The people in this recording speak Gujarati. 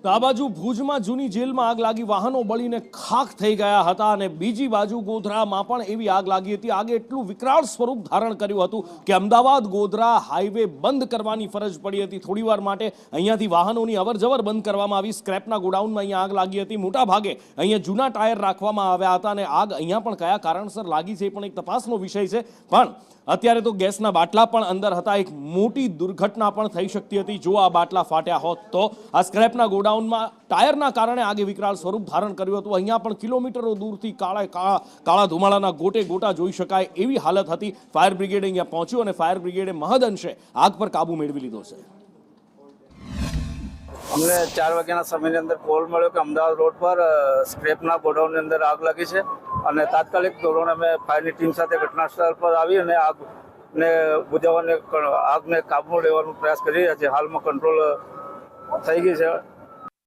તો આ બાજુ ભુજમાં જૂની જેલમાં આગ લાગી, વાહનો બળીને ખાખ થઈ ગયા હતા અને બીજી બાજુ ગોધરામાં પણ એવી આગ લાગી હતી. આગે એટલું વિકરાળ સ્વરૂપ ધારણ કર્યું હતું કે અમદાવાદ ગોધરા હાઈવે બંધ કરવાની ફરજ પડી હતી. થોડીવાર માટે અહીંયાથી વાહનોની અવરજવર બંધ કરવામાં આવી. સ્ક્રેપના ગોડાઉનમાં અહીંયા આગ લાગી હતી. મોટા ભાગે અહીંયા જૂના ટાયર રાખવામાં આવ્યા હતા અને આગ અહીંયા પણ કયા કારણસર લાગી છે એ પણ એક તપાસનો વિષય છે. પણ અત્યારે તો ગેસના બાટલા પણ અંદર હતા. એક મોટી દુર્ઘટના પણ થઈ શકતી હતી જો આ બાટલા ફાટ્યા હોત તો. આ સ્ક્રેપના ગોડાઉનમાં ટાયરના કારણે આગે વિકરાળ સ્વરૂપ ધારણ કર્યું હતું. અહીંયા પણ કિલોમીટરો દૂરથી કાળા ધુમાડાના ગોટે ગોટા જોઈ શકાય એવી હાલત હતી. ફાયર બ્રિગેડ અહીંયા પહોંચ્યું અને ફાયર બ્રિગેડે મહદઅંશે આગ પર કાબુ મેળવી લીધો છે. અમને 4 વાગ્યાના સમયની અંદર કોલ મળ્યો કે અમદાવાદ રોડ પર સ્ક્રેપના ગોડાઉનની અંદર આગ લાગી છે અને તાત્કાલિક ધોરણે અમે ફાયરની ટીમ સાથે ઘટના સ્થળ પર આવી અને આગને બુઝાવવાને આગને કાબૂમાં લેવાનો પ્રયાસ કરી રહ્યા છે. હાલમાં કંટ્રોલ થઈ ગઈ છે.